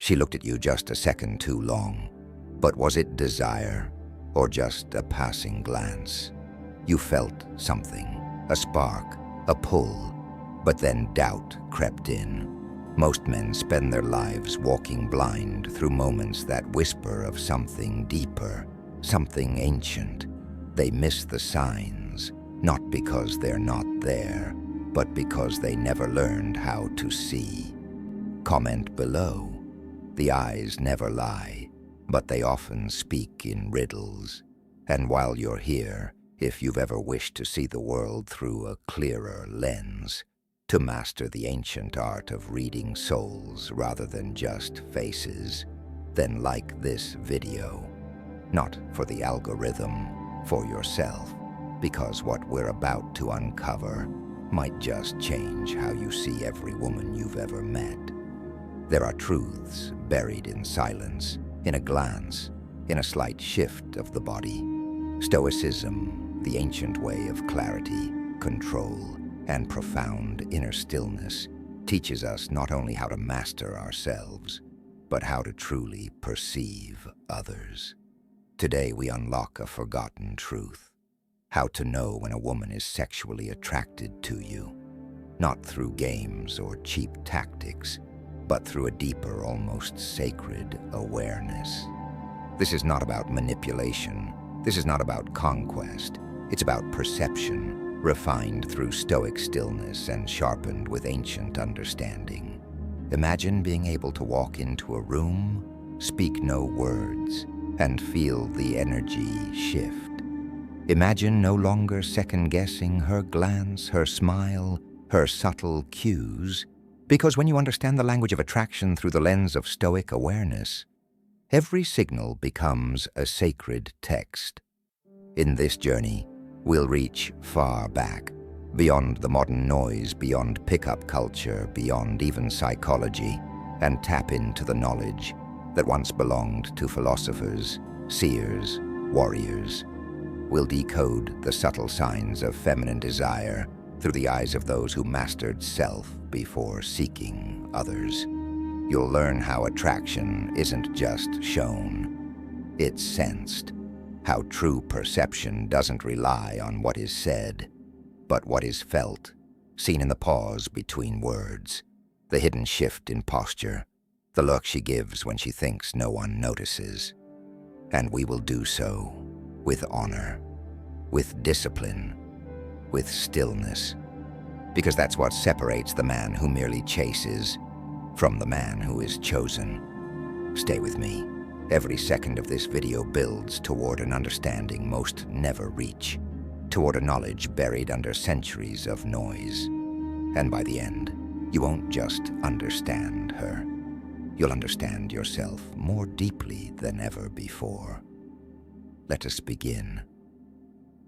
She looked at you just a second too long. But was it desire, or just a passing glance? You felt something, a spark, a pull, but then doubt crept in. Most men spend their lives walking blind through moments that whisper of something deeper, something ancient. They miss the signs, not because they're not there, but because they never learned how to see. Comment below. The eyes never lie, but they often speak in riddles. And while you're here, if you've ever wished to see the world through a clearer lens, to master the ancient art of reading souls rather than just faces, then like this video. Not for the algorithm, for yourself, because what we're about to uncover might just change how you see every woman you've ever met. There are truths buried in silence, in a glance, in a slight shift of the body. Stoicism, the ancient way of clarity, control, and profound inner stillness, teaches us not only how to master ourselves, but how to truly perceive others. Today we unlock a forgotten truth: how to know when a woman is sexually attracted to you, not through games or cheap tactics, but through a deeper, almost sacred awareness. This is not about manipulation. This is not about conquest. It's about perception, refined through Stoic stillness and sharpened with ancient understanding. Imagine being able to walk into a room, speak no words, and feel the energy shift. Imagine no longer second-guessing her glance, her smile, her subtle cues, because when you understand the language of attraction through the lens of Stoic awareness, every signal becomes a sacred text. In this journey, we'll reach far back, beyond the modern noise, beyond pickup culture, beyond even psychology, and tap into the knowledge that once belonged to philosophers, seers, warriors. We'll decode the subtle signs of feminine desire through the eyes of those who mastered self before seeking others. You'll learn how attraction isn't just shown, it's sensed. How true perception doesn't rely on what is said, but what is felt, seen in the pause between words, the hidden shift in posture, the look she gives when she thinks no one notices. And we will do so with honor, with discipline, with stillness, because that's what separates the man who merely chases from the man who is chosen. Stay with me. Every second of this video builds toward an understanding most never reach, toward a knowledge buried under centuries of noise. And by the end, you won't just understand her. You'll understand yourself more deeply than ever before. Let us begin.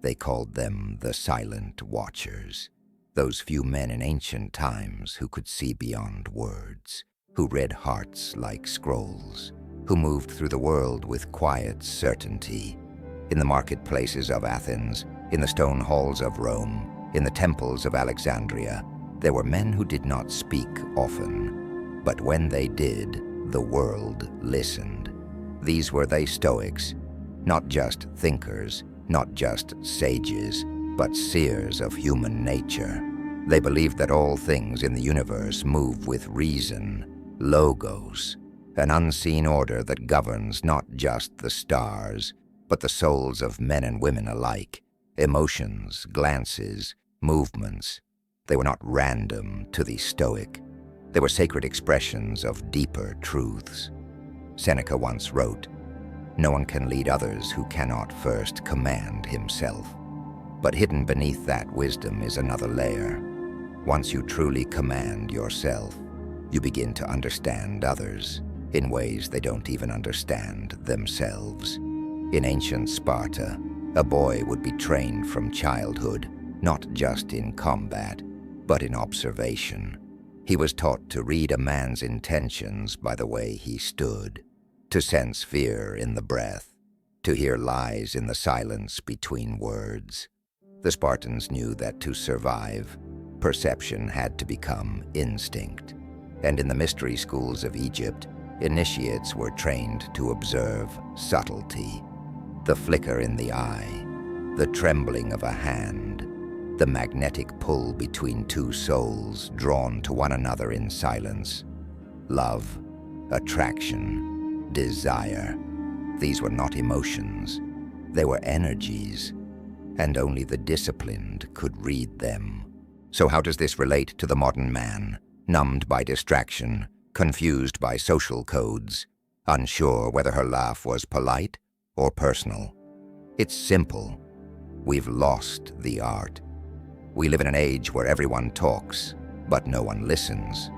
They called them the Silent Watchers, those few men in ancient times who could see beyond words, who read hearts like scrolls, who moved through the world with quiet certainty. In the marketplaces of Athens, in the stone halls of Rome, in the temples of Alexandria, there were men who did not speak often, but when they did, the world listened. These were they Stoics, not just thinkers, not just sages, but seers of human nature. They believed that all things in the universe move with reason, logos, an unseen order that governs not just the stars, but the souls of men and women alike, emotions, glances, movements. They were not random to the Stoic. They were sacred expressions of deeper truths. Seneca once wrote, "No one can lead others who cannot first command himself." But hidden beneath that wisdom is another layer. Once you truly command yourself, you begin to understand others in ways they don't even understand themselves. In ancient Sparta, a boy would be trained from childhood, not just in combat, but in observation. He was taught to read a man's intentions by the way he stood, to sense fear in the breath, to hear lies in the silence between words. The Spartans knew that to survive, perception had to become instinct. And in the mystery schools of Egypt, Initiates were trained to observe subtlety, the flicker in the eye, the trembling of a hand, the magnetic pull between two souls drawn to one another in silence. Love, attraction, desire. These were not emotions. They were energies, and only the disciplined could read them. So how does this relate to the modern man, numbed by distraction, confused by social codes, unsure whether her laugh was polite or personal? It's simple. We've lost the art. We live in an age where everyone talks, but no one listens.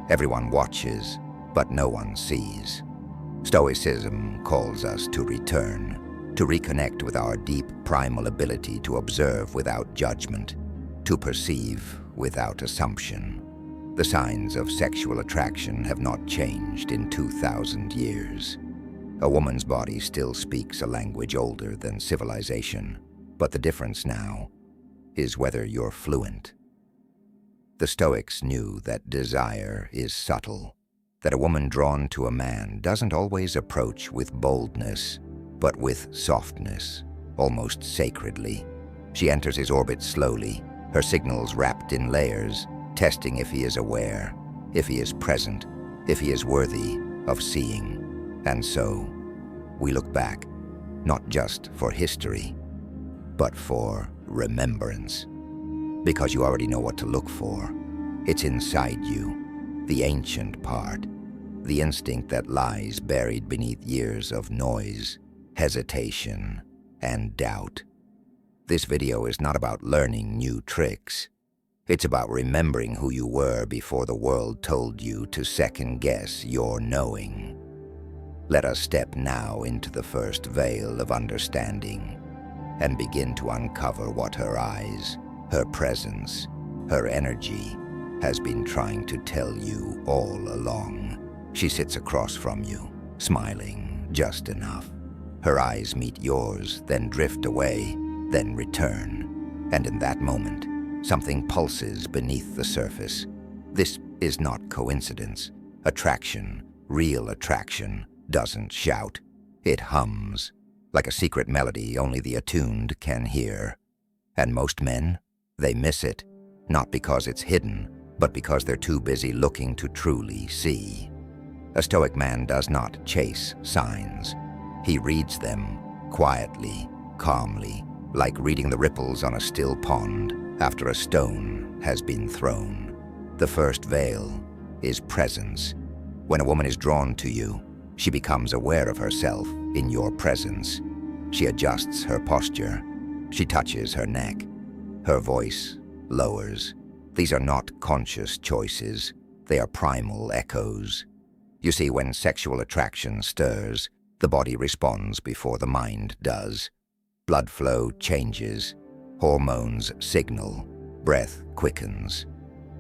Everyone watches, but no one sees. Stoicism calls us to return, to reconnect with our deep primal ability to observe without judgment, to perceive without assumption. The signs of sexual attraction have not changed in 2,000 years. A woman's body still speaks a language older than civilization, but the difference now is whether you're fluent. The Stoics knew that desire is subtle, that a woman drawn to a man doesn't always approach with boldness, but with softness, almost sacredly. She enters his orbit slowly, her signals wrapped in layers, testing if he is aware, if he is present, if he is worthy of seeing. And so, we look back, not just for history, but for remembrance. Because you already know what to look for. It's inside you, the ancient part, the instinct that lies buried beneath years of noise, hesitation, and doubt. This video is not about learning new tricks. It's about remembering who you were before the world told you to second-guess your knowing. Let us step now into the first veil of understanding and begin to uncover what her eyes, her presence, her energy has been trying to tell you all along. She sits across from you, smiling just enough. Her eyes meet yours, then drift away, then return. And in that moment, something pulses beneath the surface. This is not coincidence. Attraction, real attraction, doesn't shout. It hums, like a secret melody only the attuned can hear. And most men, they miss it, not because it's hidden, but because they're too busy looking to truly see. A Stoic man does not chase signs. He reads them quietly, calmly, like reading the ripples on a still pond after a stone has been thrown. The first veil is presence. When a woman is drawn to you, she becomes aware of herself in your presence. She adjusts her posture. She touches her neck. Her voice lowers. These are not conscious choices. They are primal echoes. You see, when sexual attraction stirs, the body responds before the mind does. Blood flow changes. Hormones signal. Breath quickens.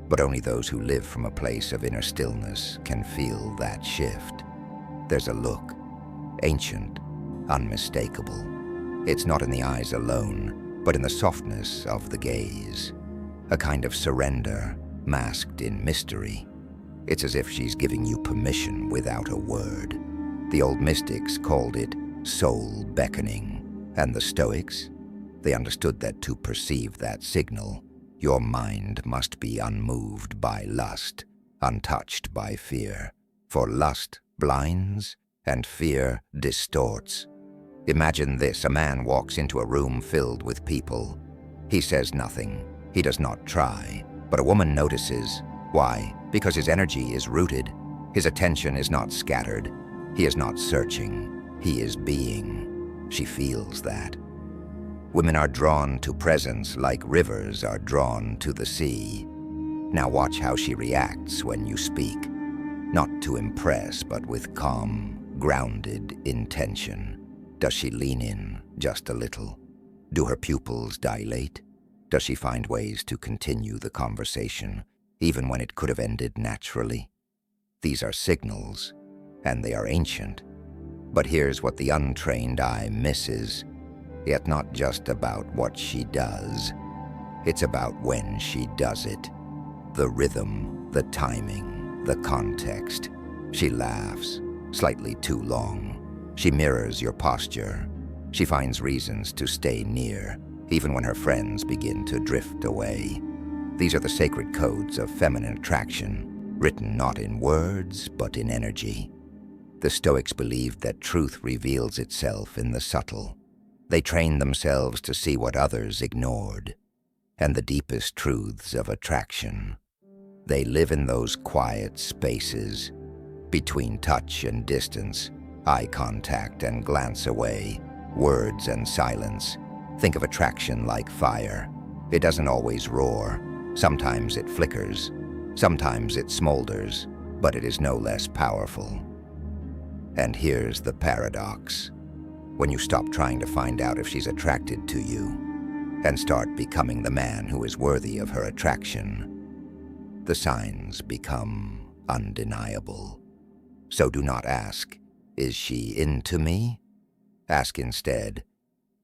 But only those who live from a place of inner stillness can feel that shift. There's a look, ancient, unmistakable. It's not in the eyes alone, but in the softness of the gaze. A kind of surrender, masked in mystery. It's as if she's giving you permission without a word. The old mystics called it soul beckoning, and the Stoics, they understood that to perceive that signal, your mind must be unmoved by lust, untouched by fear. For lust blinds, and fear distorts. Imagine this: a man walks into a room filled with people. He says nothing. He does not try. But a woman notices. Why? Because his energy is rooted. His attention is not scattered. He is not searching. He is being. She feels that. Women are drawn to presence like rivers are drawn to the sea. Now watch how she reacts when you speak. Not to impress, but with calm, grounded intention. Does she lean in just a little? Do her pupils dilate? Does she find ways to continue the conversation, even when it could have ended naturally? These are signals, and they are ancient. But here's what the untrained eye misses. Yet not just about what she does. It's about when she does it. The rhythm, the timing, the context. She laughs, slightly too long. She mirrors your posture. She finds reasons to stay near, even when her friends begin to drift away. These are the sacred codes of feminine attraction, written not in words, but in energy. The Stoics believed that truth reveals itself in the subtle. They trained themselves to see what others ignored, and the deepest truths of attraction. They live in those quiet spaces, between touch and distance, eye contact and glance away, words and silence. Think of attraction like fire. It doesn't always roar. Sometimes it flickers. Sometimes it smolders, but it is no less powerful. And here's the paradox. When you stop trying to find out if she's attracted to you and start becoming the man who is worthy of her attraction, the signs become undeniable. So do not ask, is she into me? Ask instead,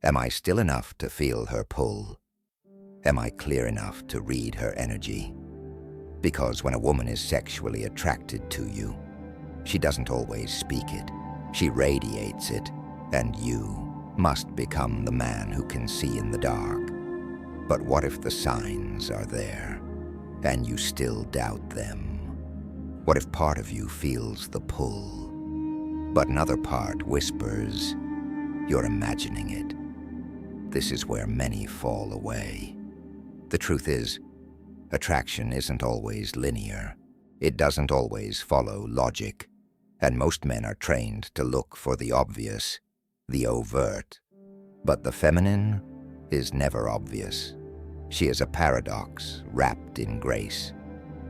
am I still enough to feel her pull? Am I clear enough to read her energy? Because when a woman is sexually attracted to you, she doesn't always speak it. She radiates it, and you must become the man who can see in the dark. But what if the signs are there, and you still doubt them? What if part of you feels the pull, but another part whispers, you're imagining it? This is where many fall away. The truth is, attraction isn't always linear. It doesn't always follow logic. And most men are trained to look for the obvious, the overt. But the feminine is never obvious. She is a paradox wrapped in grace.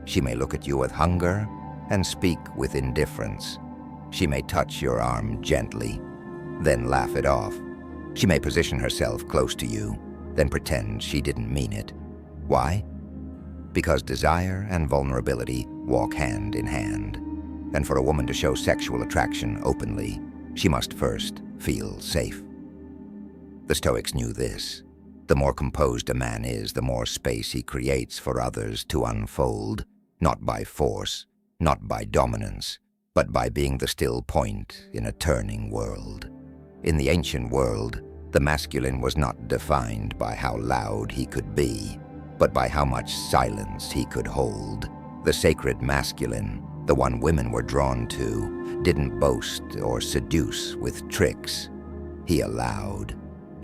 She may look at you with hunger and speak with indifference. She may touch your arm gently, then laugh it off. She may position herself close to you, then pretend she didn't mean it. Why? Because desire and vulnerability walk hand in hand. And for a woman to show sexual attraction openly, she must first feel safe. The Stoics knew this. The more composed a man is, the more space he creates for others to unfold, not by force, not by dominance, but by being the still point in a turning world. In the ancient world, the masculine was not defined by how loud he could be, but by how much silence he could hold. The sacred masculine, the one women were drawn to, didn't boast or seduce with tricks. He allowed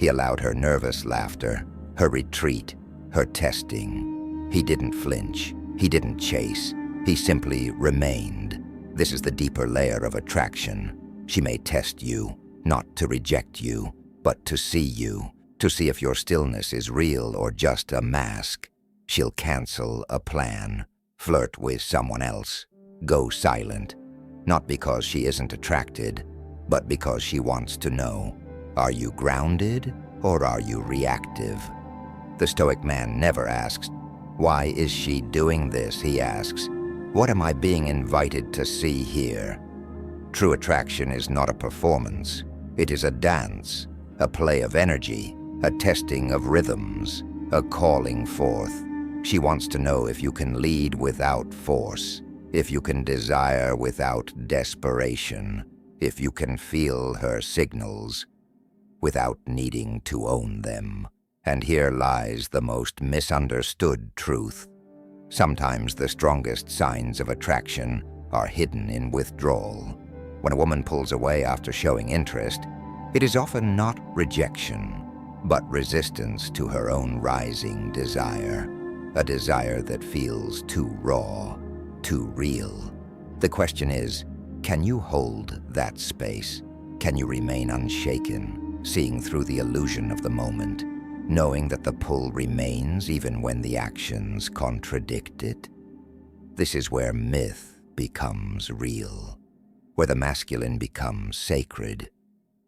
her nervous laughter, her retreat, her testing. He didn't flinch, he didn't chase, he simply remained. This is the deeper layer of attraction. She may test you, not to reject you, but to see you, to see if your stillness is real or just a mask. She'll cancel a plan, flirt with someone else, go silent, not because she isn't attracted, but because she wants to know, are you grounded or are you reactive? The Stoic man never asks, why is she doing this? He asks, what am I being invited to see here? True attraction is not a performance. It is a dance, a play of energy, a testing of rhythms, a calling forth. She wants to know if you can lead without force, if you can desire without desperation, if you can feel her signals without needing to own them. And here lies the most misunderstood truth. Sometimes the strongest signs of attraction are hidden in withdrawal. When a woman pulls away after showing interest, it is often not rejection, but resistance to her own rising desire, a desire that feels too raw, too real. The question is, can you hold that space? Can you remain unshaken, seeing through the illusion of the moment, knowing that the pull remains even when the actions contradict it? This is where myth becomes real, where the masculine becomes sacred,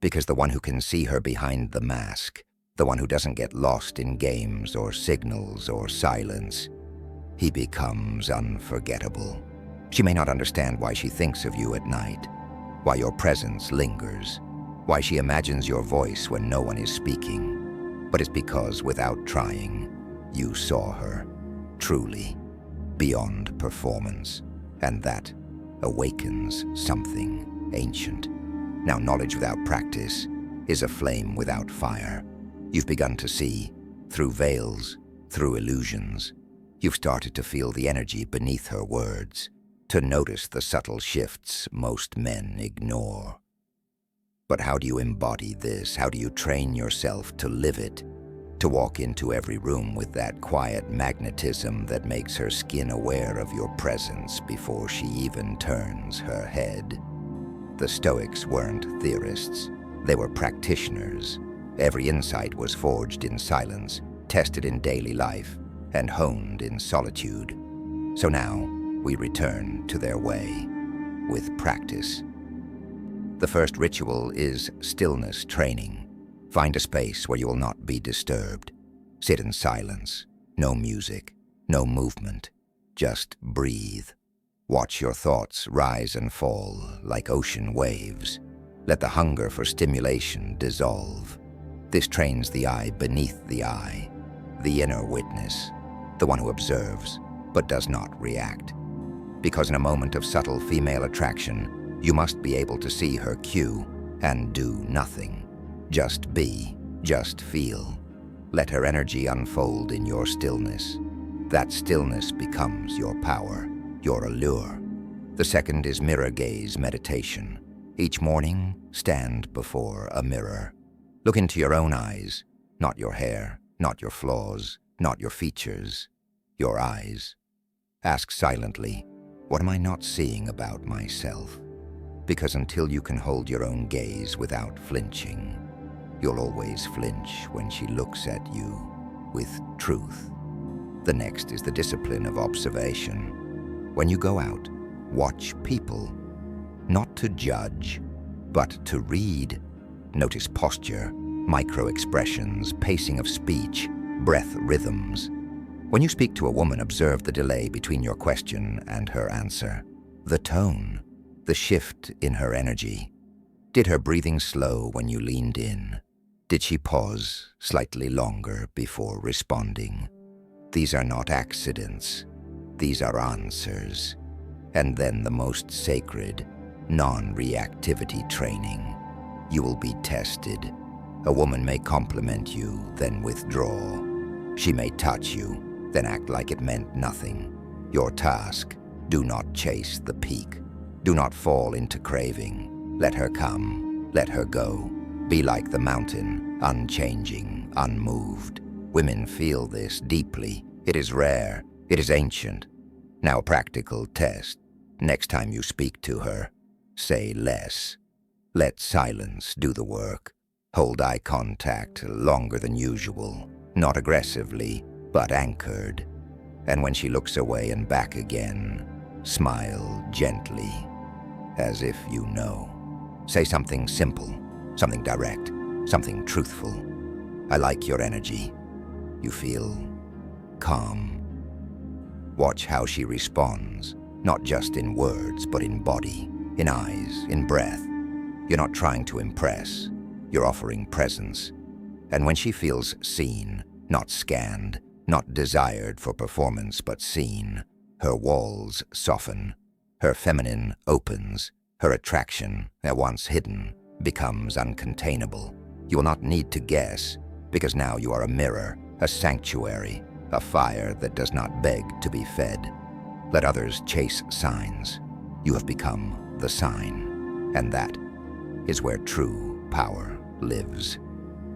because the one who can see her behind the mask, the one who doesn't get lost in games or signals or silence, he becomes unforgettable. She may not understand why she thinks of you at night, why your presence lingers, why she imagines your voice when no one is speaking, but it's because without trying, you saw her, truly, beyond performance, and that awakens something. ancient. Now, knowledge without practice is a flame without fire. You've begun to see, through veils, through illusions. You've started to feel the energy beneath her words, to notice the subtle shifts most men ignore. But how do you embody this? How do you train yourself to live it? To walk into every room with that quiet magnetism that makes her skin aware of your presence before she even turns her head. The Stoics weren't theorists. They were practitioners. Every insight was forged in silence, tested in daily life, and honed in solitude. So now, we return to their way, with practice. The first ritual is stillness training. Find a space where you will not be disturbed. Sit in silence. No music, no movement. Just breathe. Watch your thoughts rise and fall like ocean waves. Let the hunger for stimulation dissolve. This trains the eye beneath the eye, the inner witness, the one who observes but does not react. Because in a moment of subtle female attraction, you must be able to see her cue and do nothing. Just be, just feel. Let her energy unfold in your stillness. That stillness becomes your power, your allure. The second is mirror gaze meditation. Each morning, stand before a mirror. Look into your own eyes, not your hair, not your flaws, not your features, your eyes. Ask silently, what am I not seeing about myself? Because until you can hold your own gaze without flinching, you'll always flinch when she looks at you with truth. The next is the discipline of observation. When you go out, watch people, not to judge, but to read. Notice posture, micro-expressions, pacing of speech, breath rhythms. When you speak to a woman, observe the delay between your question and her answer, the tone, the shift in her energy. Did her breathing slow when you leaned in? Did she pause slightly longer before responding? These are not accidents. These are answers. And then the most sacred, non-reactivity training. You will be tested. A woman may compliment you, then withdraw. She may touch you, then act like it meant nothing. Your task, do not chase the peak. Do not fall into craving. Let her come, let her go. Be like the mountain, unchanging, unmoved. Women feel this deeply. It is rare. It is ancient. Now, a practical test. Next time you speak to her, say less. Let silence do the work. Hold eye contact longer than usual. Not aggressively, but anchored. And when she looks away and back again, smile gently, as if you know. Say something simple. Something direct, something truthful. I like your energy. You feel calm. Watch how she responds, not just in words, but in body, in eyes, in breath. You're not trying to impress, you're offering presence. And when she feels seen, not scanned, not desired for performance, but seen, her walls soften, her feminine opens, her attraction, at once hidden, becomes uncontainable. You will not need to guess, because now you are a mirror, a sanctuary, a fire that does not beg to be fed. Let others chase signs. You have become the sign, and that is where true power lives.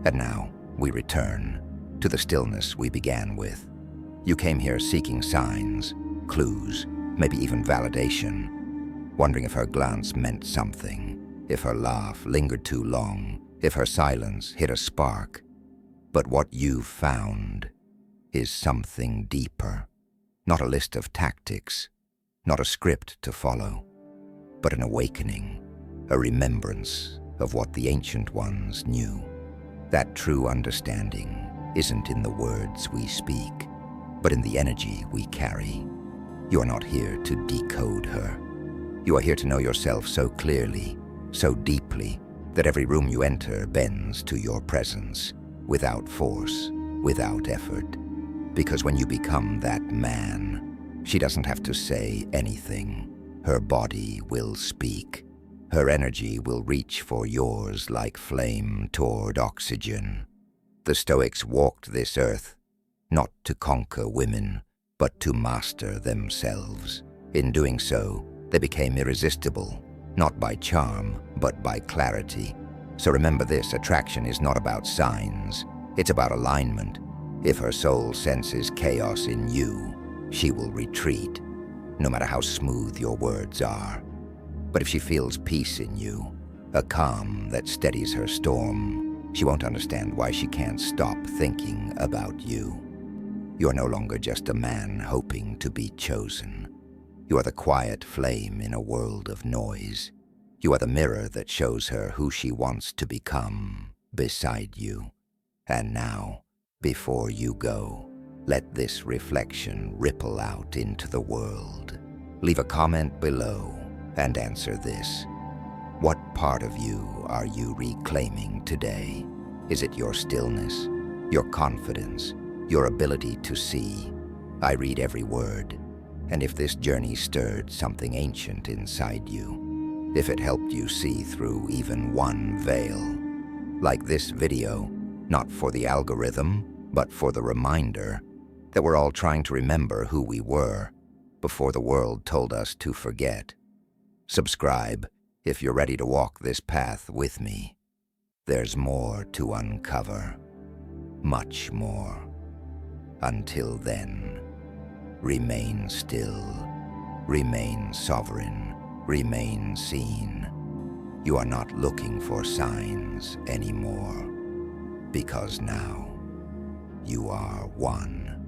And now we return to the stillness we began with. You came here seeking signs, clues, maybe even validation, wondering if her glance meant something, if her laugh lingered too long, if her silence hit a spark. But what you've found is something deeper. Not a list of tactics, not a script to follow, but an awakening, a remembrance of what the ancient ones knew. That true understanding isn't in the words we speak, but in the energy we carry. You are not here to decode her. You are here to know yourself so clearly, so deeply, that every room you enter bends to your presence, without force, without effort. Because when you become that man, she doesn't have to say anything. Her body will speak. Her energy will reach for yours like flame toward oxygen. The Stoics walked this earth, not to conquer women, but to master themselves. In doing so, they became irresistible, not by charm, but by clarity. So remember this, attraction is not about signs, it's about alignment. If her soul senses chaos in you, she will retreat, no matter how smooth your words are. But if she feels peace in you, a calm that steadies her storm, she won't understand why she can't stop thinking about you. You are no longer just a man hoping to be chosen. You are the quiet flame in a world of noise. You are the mirror that shows her who she wants to become beside you. And now, before you go, let this reflection ripple out into the world. Leave a comment below and answer this. What part of you are you reclaiming today? Is it your stillness, your confidence, your ability to see? I read every word, and if this journey stirred something ancient inside you, if it helped you see through even one veil, like this video, not for the algorithm, but for the reminder that we're all trying to remember who we were before the world told us to forget. Subscribe if you're ready to walk this path with me. There's more to uncover, much more. Until then, remain still, remain sovereign, remain seen. You are not looking for signs anymore, because now you are one.